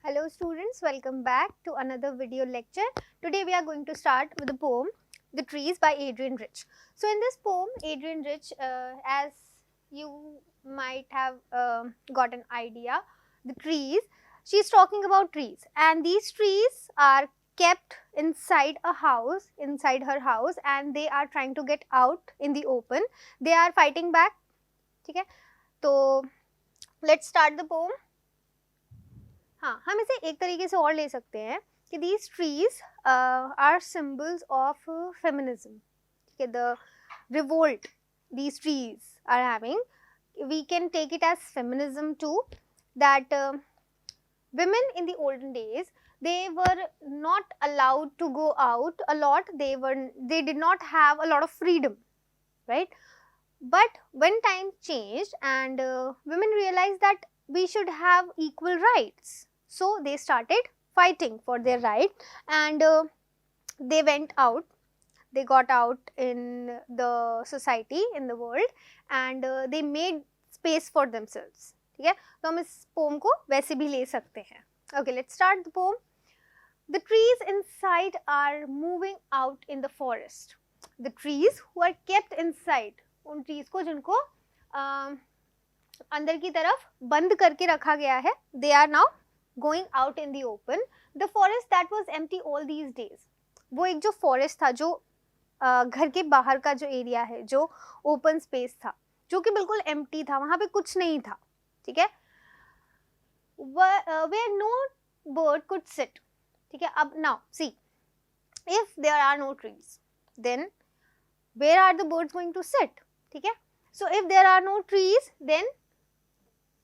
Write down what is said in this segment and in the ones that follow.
Hello students, welcome back to another video lecture. Today we are going to start with the poem The Trees by Adrian Rich. So in this poem, Adrian Rich, as you might have got an idea, the trees, she is talking about trees, and these trees are kept inside a house, inside her house, and they are trying to get out in the open. They are fighting back. Okay? So let's start the poem. हाँ, हम इसे एक तरीके से और ले सकते हैं कि these trees are symbols of feminism. ठीक है, the revolt these trees are having, we can take it as feminism too. That women in the olden days, they were not allowed to go out a lot. They did not have a lot of freedom, right? But when time changed and women realized that we should have equal rights. So they started fighting for their right, and they went out, they got out in the society, in the world, and they made space for themselves. ठीक है, तो हम इस poem को वैसे भी ले सकते हैं. Okay, let's start the poem. The trees inside are moving out in the forest. The trees who are kept inside, उन trees को जिनको अंदर की तरफ बंद करके रखा गया है, they are now going out in the open. The forest that was empty all these days. वो एक जो forest था, जो घर के बाहर का जो एरिया है, जो open space था, जो कि बिल्कुल empty था, वहाँ पे कुछ नहीं था. ठीक है, where no bird could sit. ठीक है, अब now see, if there are no trees, then where are the birds going to sit? ठीक है, so if there are no trees, then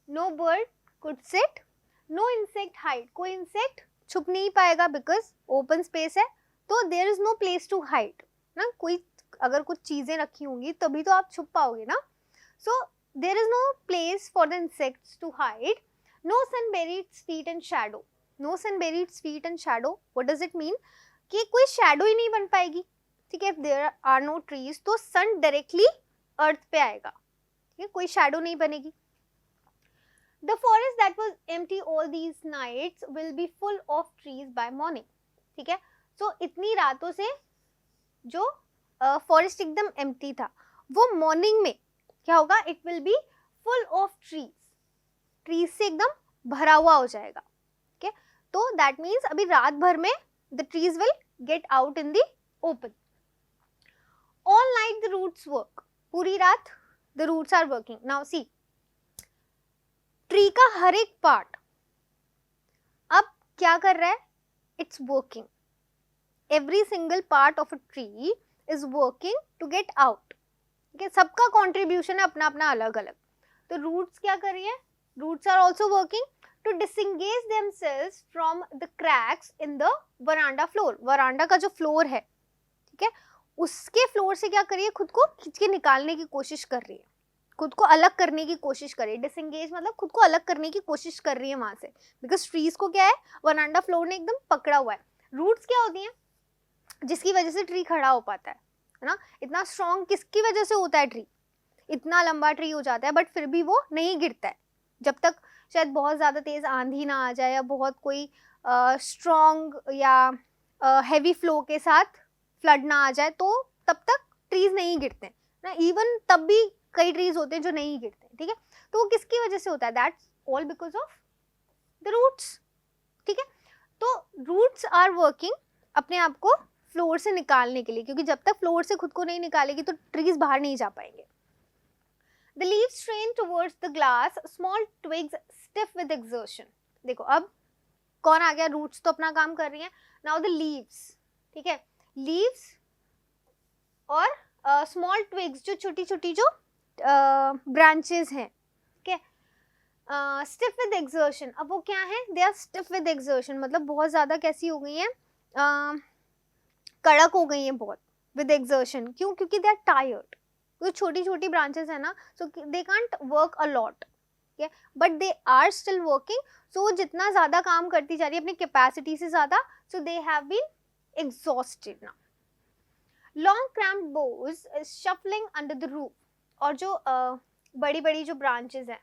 no bird could sit, no insect hide. कोई insect छुप नहीं पाएगा because open space है, तो there is no place to hide. ना, कोई अगर कुछ चीजें रखी होंगी तभी तो आप छुप पाओगे ना. So there is no place for the insects to hide. No sun buried feet in shadow. No sun buried feet in shadow. What does it mean? कि कोई shadow ही नहीं बन पाएगी. ठीक है, if there are no trees, तो sun directly earth पे आएगा. ठीक है, कोई shadow नहीं बनेगी. The forest that was empty all these nights will be full of trees by morning. ठीक है, so इतनी रातों से जो forest एकदम empty था, वो morning में क्या होगा? It will be full of trees. Trees से एकदम भरा हुआ हो जाएगा. ठीक है, तो that means अभी रात भर में the trees will get out in the open. All night the roots work. पूरी रात the roots are working. Now see, tree का हर एक पार्ट अब क्या कर रहा है? It's working. Every single part of a tree is working to get out. ठीक है, सबका कॉन्ट्रीब्यूशन है अपना अपना अलग अलग. तो रूट्स क्या कर रही है? Roots are also working to disengage themselves from the cracks in the verandah floor. Verandah का जो फ्लोर है, ठीक है, उसके फ्लोर से क्या कर रही है? खुद को खींच के निकालने की कोशिश कर रही है, खुद को अलग करने की कोशिश कर रही है. डिसंगेज मतलब खुद को अलग करने की कोशिश कर रही है वहां से, बिकॉज ट्रीज को क्या है? वरांडा फ्लोर ने एकदम पकड़ा हुआ है. रूट्स क्या होती हैं? जिसकी वजह से ट्री खड़ा हो पाता है ना. इतना स्ट्रॉन्ग किसकी वजह से होता है? ट्री इतना लंबा ट्री हो जाता है, बट फिर भी वो नहीं गिरता है जब तक शायद बहुत ज़्यादा तेज आंधी ना आ जाए, या बहुत कोई स्ट्रॉन्ग या हैवी फ्लो के साथ फ्लड ना आ जाए, तो तब तक ट्रीज नहीं गिरते ना. इवन तब भी कई ट्रीज होते हैं जो नहीं गिरते. ठीक है, तो वो किसकी वजह से होता है? That's all because of the roots. ठीक है, तो रूट्स आर वर्किंग अपने आप को फ्लोर से निकालने के लिए, क्योंकि जब तक फ्लोर से खुद को नहीं निकालेगी तो ट्रीज बाहर नहीं जा पाएंगे. The leaves strain towards the glass, small twigs stiff with exertion. देखो अब कौन आ गया? रूट्स तो अपना काम कर रही हैं. नाउ द लीव्स, ठीक है, लीव्स और स्मॉल ट्विग्स, जो छोटी छोटी जो ब्रांचेस हैं, ठीक है, स्टिफ विद एक्सर्शन. अब वो क्या है? They are stiff with exertion, मतलब बहुत ज़्यादा कैसी हो गई हैं? कड़क हो गई हैं बहुत, विद एक्सर्शन. क्यों? क्योंकि दे आर टायर्ड. तो छोटी छोटी ब्रांचेस है ना, so they can't work a lot, ठीक है, but they are still working. So जितना ज़्यादा काम करती जा रही है अपनी कैपेसिटी से ज़्यादा, so they have been exhausted now. Long cramped boughs shuffling under the roof. और जो बड़ी बड़ी जो ब्रांचेस हैं,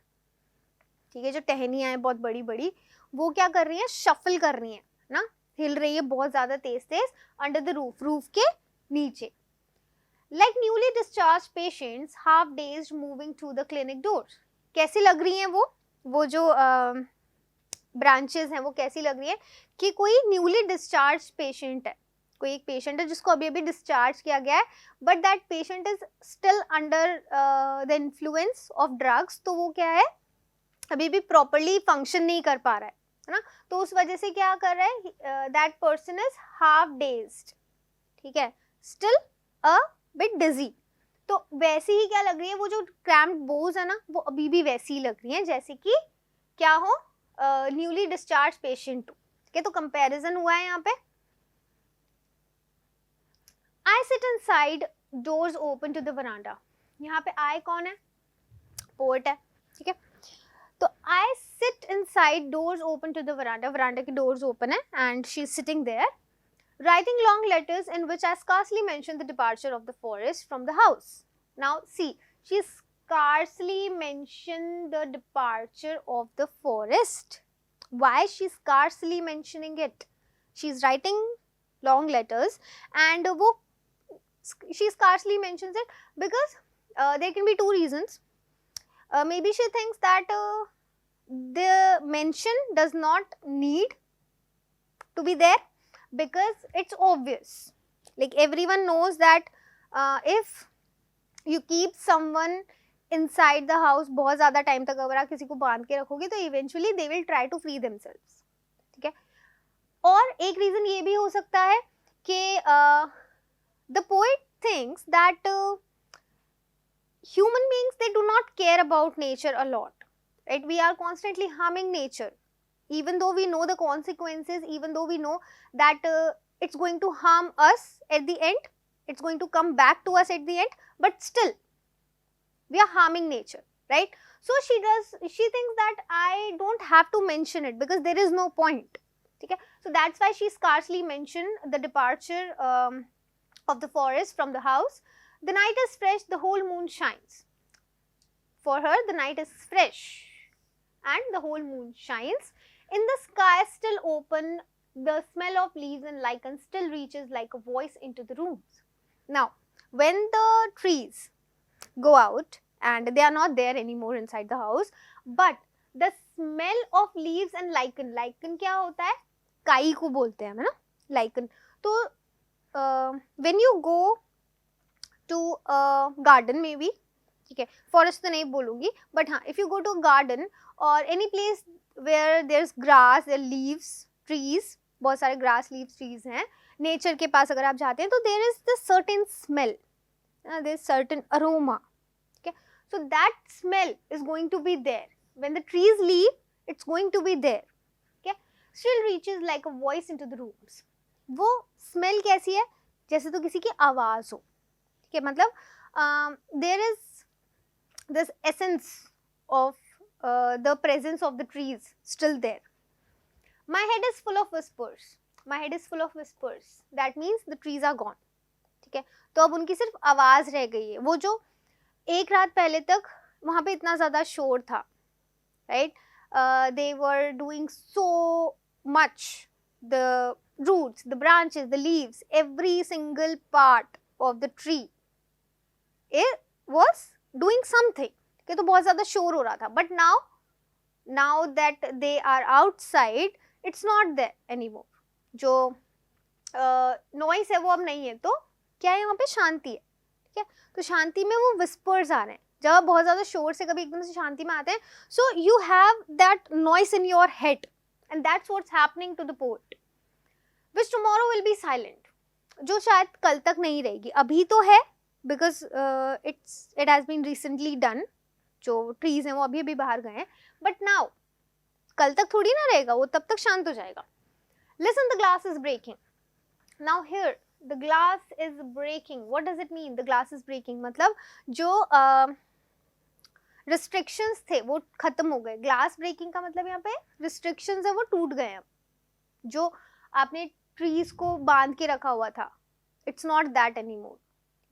ठीक है, जो टहनियाँ हैं बहुत बड़ी बड़ी, वो क्या कर रही है, शफल कर रही है ना, हिल रही है बहुत ज्यादा तेज तेज अंडर द रूफ, रूफ के नीचे. Like newly discharge patients half days moving through the clinic doors. कैसी लग रही हैं वो जो ब्रांचेस हैं वो कैसी लग रही है कि कोई न्यूली डिस्चार्ज पेशेंट है, कोई एक पेशेंट है जिसको अभी अभी डिस्चार्ज किया गया है, but that patient is still under the influence of drugs. तो वो क्या है, अभी भी प्रॉपरली फंक्शन नहीं कर पा रहा है ना, तो उस वजह से क्या कर रहा है, that person is half dazed, ठीक है, स्टिल अ बिट डिजी. तो वैसी ही क्या लग रही है, वो जो क्रैम्प्ड बोज है ना, वो अभी भी वैसी ही लग रही है जैसे कि क्या हो, न्यूली डिस्चार्ज पेशेंट. ठीक है, तो कंपैरिजन हुआ है यहाँ पे. I sit inside, doors open to the veranda. यहाँ पे आई कौन है, पोएट है. ठीक है, तो I sit inside, doors open to the verandah, verandah की डोर्स ओपन है and she is sitting there, writing long letters in which I scarcely mention the departure of the forest from the house. Now see, she scarcely mentioned the departure of the forest. Why she scarcely mentioning it? She's writing long letters and she scarcely mentions it because there can be two reasons. Maybe she thinks that the mention does not need to be there, because it's obvious, like everyone knows that if you keep someone inside the house बहुत ज़्यादा time तक अगर आप किसी को बांध के रखोगे तो eventually they will try to free themselves. ठीक है, और एक रीज़न ये भी हो सकता है कि the poet thinks that human beings, they do not care about nature a lot, right? We are constantly harming nature, even though we know the consequences, even though we know that it's going to harm us at the end, it's going to come back to us at the end, but still we are harming nature, right? So she thinks that I don't have to mention it because there is no point. Okay, so that's why she scarcely mentioned the departure of the forest from the house. The night is fresh, the whole moon shines. For her, the night is fresh and the whole moon shines. In the sky still open, the smell of leaves and lichen still reaches like a voice into the rooms. Now, when the trees go out and they are not there anymore inside the house, but the smell of leaves and lichen, lichen क्या होता है, काई को बोलते हैं ना, lichen. तो when you go to a garden, maybe, ठीक है, forest तो नहीं बोलूँगी, but हाँ, if you go to a garden or any place where there's grass, there leaves, trees, बहुत सारे grass, leaves, trees हैं, nature के पास अगर आप जाते हैं तो there is the certain smell, there is certain aroma. Okay, so that smell is going to be there. When the trees leave, it's going to be there. Okay, still reaches like a voice into the rooms. वो smell कैसी है, जैसे तो किसी की आवाज़ हो. ठीक है, मतलब there is this essence of the presence of the trees still there. My head is full of whispers. My head is full of whispers. That means the trees are gone. ठीक है, तो अब उनकी सिर्फ आवाज़ रह गई है. वो जो एक रात पहले तक वहाँ पे इतना ज़्यादा शोर था, right? They were doing so much. The roots, the branches, the leaves, every single part of the tree, it was doing something. कि तो बहुत ज़्यादा शोर हो रहा था. But now that they are outside, it's not there anymore. जो noise है वो अब नहीं है, तो क्या है, यहाँ पे शांति है. ठीक है, तो शांति में वो whispers आ रहे हैं. जब आप बहुत ज़्यादा शोर से कभी एकदम से शांति में आते हैं, so you have that noise in your head, and that's what's happening to the poet, which tomorrow will be silent. जो शायद कल तक नहीं रहेगी. अभी तो है because it has been recently done. जो trees हैं वो अभी बाहर गए हैं, but now कल तक थोड़ी ना रहेगा, वो तब तक शांत हो जाएगा. Listen, the glass is breaking. Now here, the glass is breaking. What does it mean? The glass is breaking. मतलब जो restrictions थे वो खत्म हो गए. Glass breaking का मतलब यहाँ पे restrictions है वो टूट गए हैं. जो आपने trees को बांध के रखा हुआ था, it's not that anymore.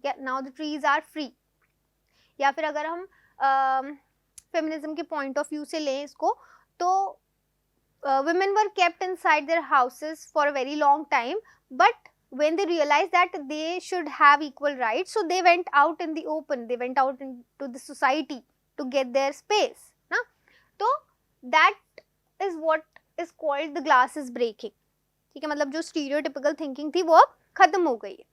Yeah, now the trees are free. या फिर अगर हम फेमिनिज्म के पॉइंट ऑफ व्यू से लें इसको, तो women were kept inside their houses for a very long time, but when they realized that they should have equal rights, so they went out in the open, they went out into the society to get their space na. So that is what is called the glass is breaking. ठीक है, मतलब जो stereotypical thinking थी वो अब खत्म हो गई है.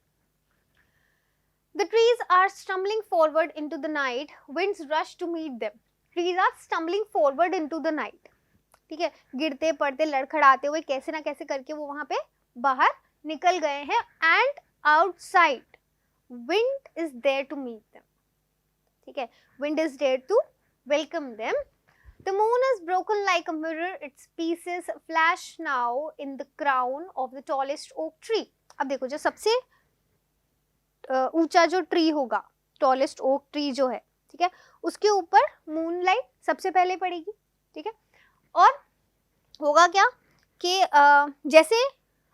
The trees are stumbling forward into the night, winds rush to meet them. Trees are stumbling forward into the night. ठीक है, गिरते पड़ते लड़खड़ाते हुए कैसे ना कैसे करके वो वहां पे बाहर निकल गए हैं. And outside wind is there to meet them. ठीक है, wind is there to welcome them. The moon is broken like a mirror, its pieces flash now in the crown of the tallest oak tree. अब देखो, जो सबसे ऊंचा जो tree होगा, tallest oak tree जो है, ठीक है, उसके ऊपर मूनलाइट सबसे पहले पड़ेगी. ठीक है, और होगा क्या कि जैसे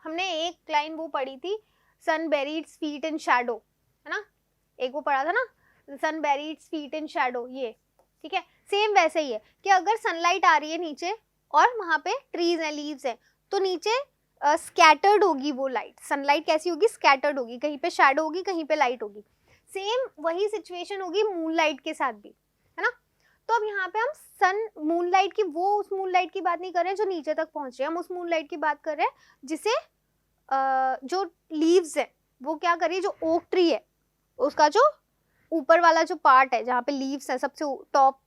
हमने एक लाइन वो पढ़ी थी, सन बेरीड फीट इन शैडो, है ना, एक वो पढ़ा था ना, सन बेरीड फीट इन शैडो, ये. ठीक है, सेम वैसे ही है कि अगर सनलाइट आ रही है नीचे और वहां पे ट्रीज हैं, लीव्स हैं, तो नीचे स्कैटर्ड होगी वो लाइट. सनलाइट कैसी होगी? स्कैटर्ड होगी, कहीं पे शैडो होगी, कहीं पे लाइट होगी. सेम वही सिचुएशन होगी मूनलाइट के साथ भी, है ना. तो अब यहाँ पे हम सन मूनलाइट की, वो उस मूनलाइट की बात नहीं कर रहे हैं जो नीचे तक पहुंच रहे हैं, हम उस मूनलाइट की बात कर रहे हैं जिसे जो लीव्स है वो क्या कर रही है, जो ओक ट्री है उसका जो ऊपर वाला जो पार्ट है जहाँ पे लीव्स है, सबसे टॉप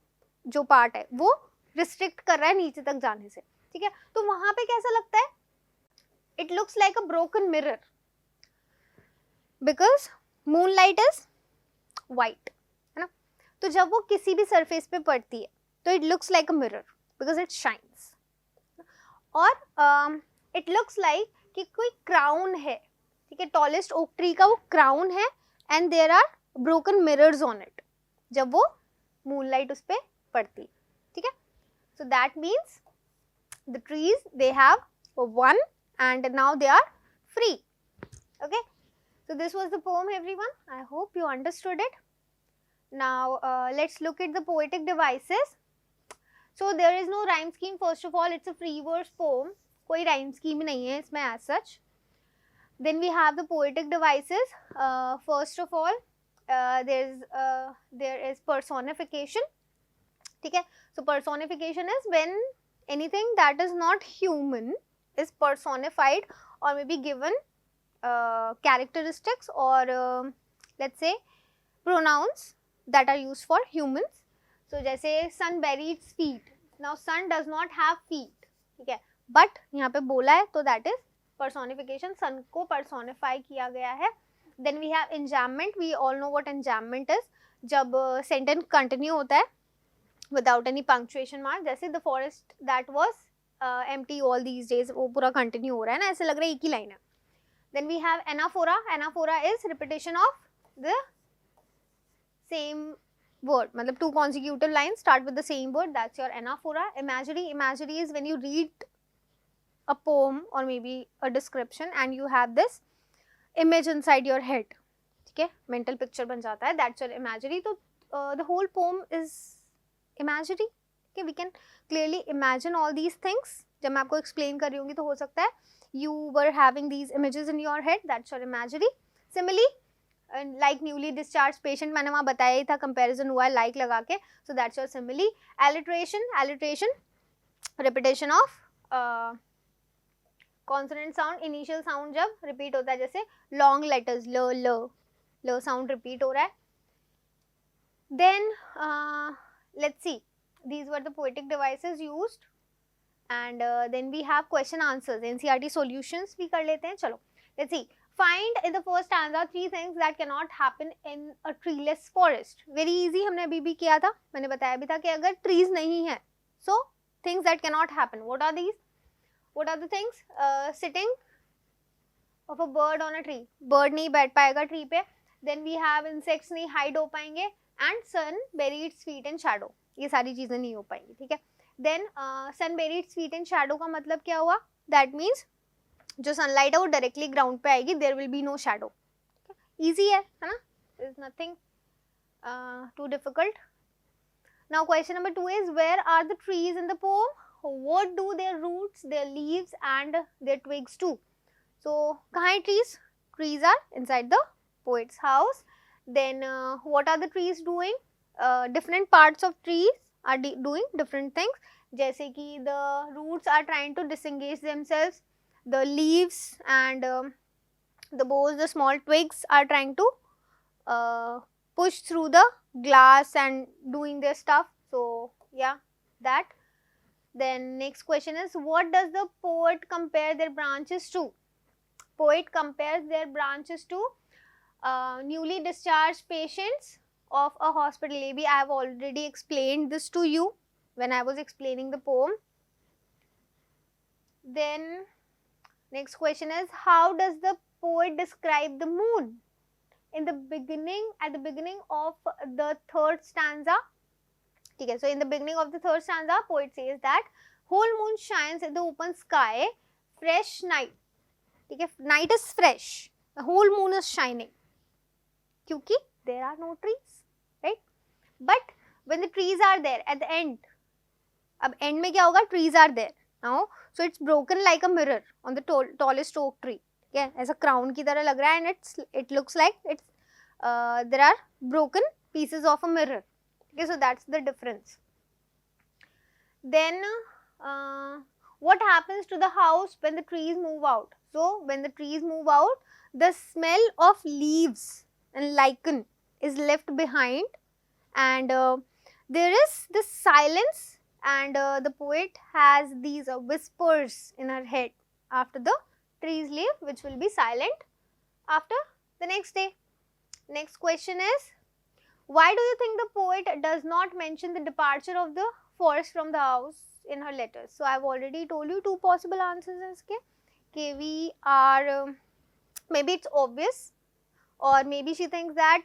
जो पार्ट है वो रिस्ट्रिक्ट कर रहा है नीचे तक जाने से. ठीक है, तो वहां पे कैसा लगता है? It looks like a broken mirror because moonlight is white, है ना. तो जब वो किसी भी सरफेस पे पड़ती है तो it looks like a mirror because it shines. और इट लुक्स लाइक कि कोई क्राउन है. ठीक है, टॉलेस्ट ओक ट्री का वो क्राउन है and there are broken mirrors on it जब वो मूनलाइट उस पे पड़ती. ठीक है, so that means the trees they have won and now they are free. Okay, so this was the poem everyone. I hope you understood it. Now let's look at the poetic devices. So there is no rhyme scheme. First of all, it's a free verse poem. कोई rhyme scheme नहीं है इसमें as such. Then we have the poetic devices. First of all, there is personification. ठीक है, so personification is when anything that is not human is personified or maybe given characteristics or let's say pronouns that are used for humans. So जैसे sun buried feet. Now sun does not have feet. ठीक है, but यहाँ पे बोला है तो that is personification. sun को personify किया गया है. Then we have enjambment. We all know what enjambment is. जब sentence continue होता है without any punctuation mark, जैसे the forest that was empty all these days, वो पूरा continue हो रहा है ना, ऐसे लग रहा है एक ही लाइन है. Then we have anaphora. Anaphora is repetition of the same word, मतलब two consecutive lines start with the same word, that's your anaphora. Imagery. Imagery is when you read a poem or maybe a description and you have this image inside your head. ठीक है, mental picture बन जाता है, that's your imagery. तो the whole poem is imagery. Okay, we can clearly imagine all these things. जब मैं आपको explain कर रही होंगी तो हो सकता है you were having these images in your head, that's your imagery. Simile, like newly discharged patient, मैंने वहाँ बताया ही था, comparison हुआ है like लगा के, so that's your simile. Alliteration. Alliteration, repetition of consonant sound, initial sound जब repeat होता है, जैसे long letters ल sound repeat हो रहा है. Then let's see, these were the poetic devices used and then we have question answers, NCERT solutions भी कर लेते हैं. चलो, let's see. Find in the first stanza three things that cannot happen in a treeless forest. Very easy, हमने अभी भी किया था, मैंने बताया भी था कि अगर trees नहीं है, so things that cannot happen. What are these? What are the things? Sitting of a bird on a tree. Bird नहीं बैठ पाएगा tree पे. Then we have insects नहीं hide हो पाएंगे and sun bury its feet in shadow. ये सारी चीजें नहीं हो पाएंगी. ठीक है. Then sun bury its feet in shadow का मतलब क्या हुआ? That means जो sunlight है वो directly ground पे आएगी. There will be no shadow. Easy है ना? There is nothing too difficult. Now question number 2 is, where are the trees in the poem? what do their roots, their leaves and their twigs do? So kahan hai trees? Trees are inside the poet's house. Then what are the trees doing? Different parts of trees are doing different things. जैसे कि the roots are trying to disengage themselves, the leaves and the boughs, the small twigs are trying to push through the glass and doing their stuff. So yeah, that. Then next question is, what does the poet compare their branches to? Poet compares their branches to newly discharged patients of a hospital. Maybe I have already explained this to you when I was explaining the poem. Then next question is, how does the poet describe the moon? In the beginning, at the beginning of the third stanza, okay, so in the beginning of the third stanza, poet says that whole moon shines in the open sky, fresh night. Okay, night is fresh, the whole moon is shining, क्योंकि there are no trees, right? But when the trees are there at the end, अब end में क्या होगा? Trees are there now, so it's broken like a mirror on the tallest oak tree. Yeah, ऐसा crown की तरह लग रहा है, and it looks like it's there are broken pieces of a mirror. Okay, so that's the difference. Then what happens to the house when the trees move out? So when the trees move out, the smell of leaves and lichen is left behind, and there is this silence, and the poet has these whispers in her head after the trees leave, which will be silent after the next day. Next question is, why do you think the poet does not mention the departure of the forest from the house in her letters? So I have already told you two possible answers in this case. Okay, we are maybe it's obvious, or maybe she thinks that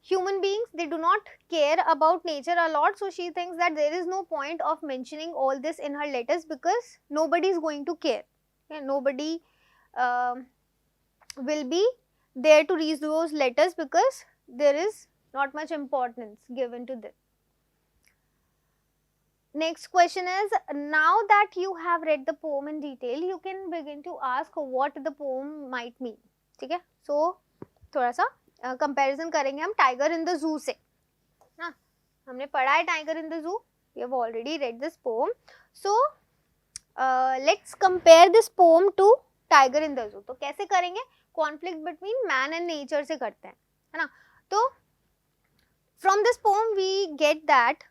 human beings, they do not care about nature a lot, so she thinks that there is no point of mentioning all this in her letters because nobody is going to care. Okay, nobody will be there to read those letters because there is not much importance given to this. Next question is, now that you have read the poem in detail, you can begin to ask what the poem might mean. ठीक है? So थोड़ा सा comparison करेंगे हम tiger in the zoo से. ना? हमने पढ़ा है tiger in the zoo. We have already read this poem. So let's compare this poem to tiger in the zoo. तो कैसे करेंगे? Conflict between man and nature से करते हैं, है ना? तो from this poem we get that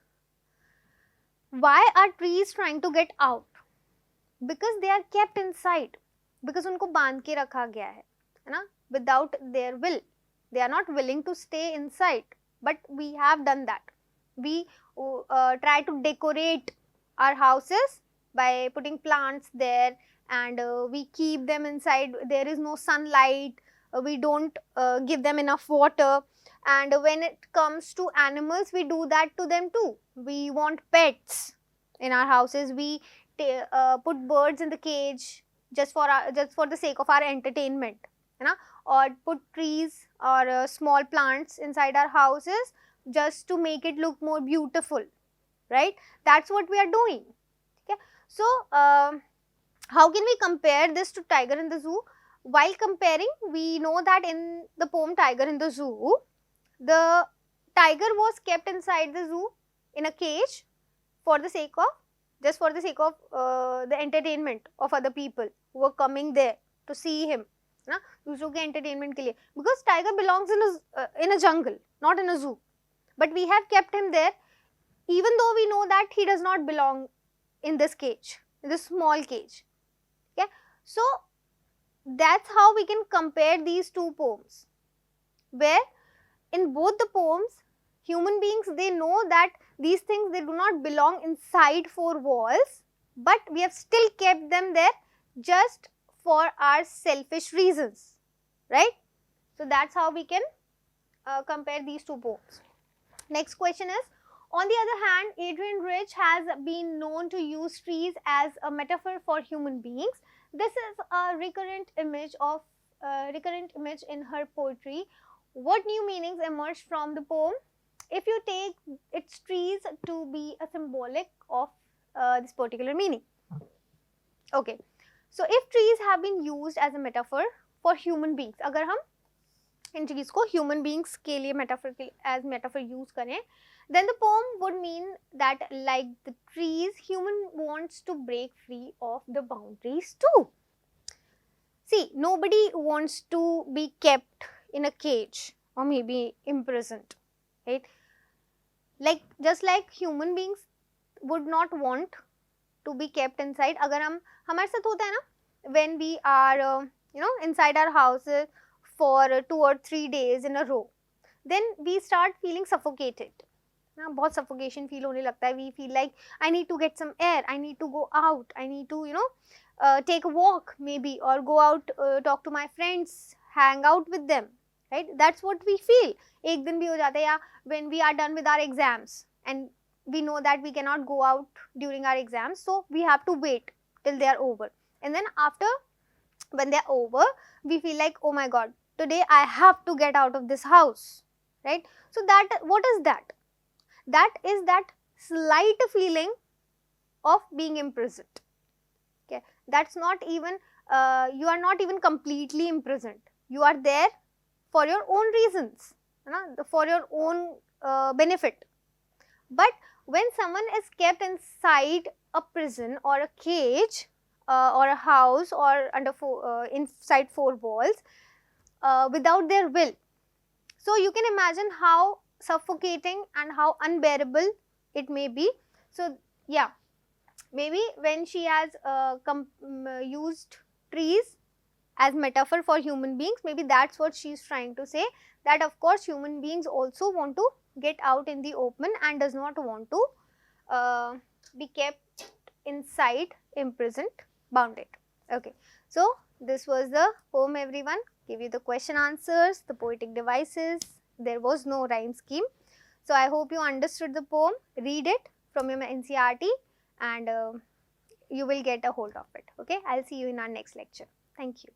why are trees trying to get out? Because they are kept inside. Because उनको बांध के रखा गया है ना? Without their will. They are not willing to stay inside. But we have done that. We try to decorate our houses by putting plants there, and we keep them inside. There is no sunlight. We don't give them enough water. And when it comes to animals, we do that to them too. We want pets in our houses. We put birds in the cage just for the sake of our entertainment, you know? Or put trees or small plants inside our houses just to make it look more beautiful, right? That's what we are doing. Okay? So how can we compare this to tiger in the zoo? While comparing, we know that in the poem Tiger in the Zoo, the tiger was kept inside the zoo in a cage for the sake of, just for the sake of the entertainment of other people who were coming there to see him, ना, दूसरों के entertainment के लिए, because tiger belongs in a jungle, not in a zoo, but we have kept him there even though we know that he does not belong in this cage, in this small cage. Okay, so that's how we can compare these two poems, where in both the poems, human beings, they know that these things, they do not belong inside four walls, but we have still kept them there just for our selfish reasons, right? So that's how we can compare these two poems. Next question is, on the other hand, Adrian Rich has been known to use trees as a metaphor for human beings. This is a recurrent image in her poetry. What new meanings emerged from the poem? If you take its trees to be a symbolic of this particular meaning. Okay, so if trees have been used as a metaphor for human beings, अगर हम इन चीज को human beings के लिए metaphor as metaphor use करें, then the poem would mean that like the trees, human wants to break free of the boundaries too. See, nobody wants to be kept in a cage or maybe imprisoned, right? Like just like human beings would not want to be kept inside. अगर हम हमारे साथ होता है ना, when we are inside our houses for 2 or 3 days in a row, then we start feeling suffocated. ना बहुत suffocation feel होने लगता है. We feel like I need to get some air, I need to go out, I need to take a walk maybe, or go out, talk to my friends, hang out with them, right? That's what we feel. एक दिन भी हो जाता है, या when we are done with our exams and we know that we cannot go out during our exams, so we have to wait till they are over, and then after when they are over we feel like, oh my god, today I have to get out of this house, right? So that, what is that? That is that slight feeling of being imprisoned. Okay, that's not even you are not even completely imprisoned. You are there for your own reasons, for your own benefit. But when someone is kept inside a prison or a cage or a house or under inside 4 walls without their will, so you can imagine how suffocating and how unbearable it may be. So yeah, maybe when she has used trees as metaphor for human beings, maybe that's what she's trying to say, that of course human beings also want to get out in the open and does not want to be kept inside, imprisoned, bounded. Okay, so this was the poem, everyone. Give you the question answers, the poetic devices. There was no rhyme scheme. So I hope you understood the poem. Read it from your NCERT and you will get a hold of it. Okay, I'll see you in our next lecture. Thank you.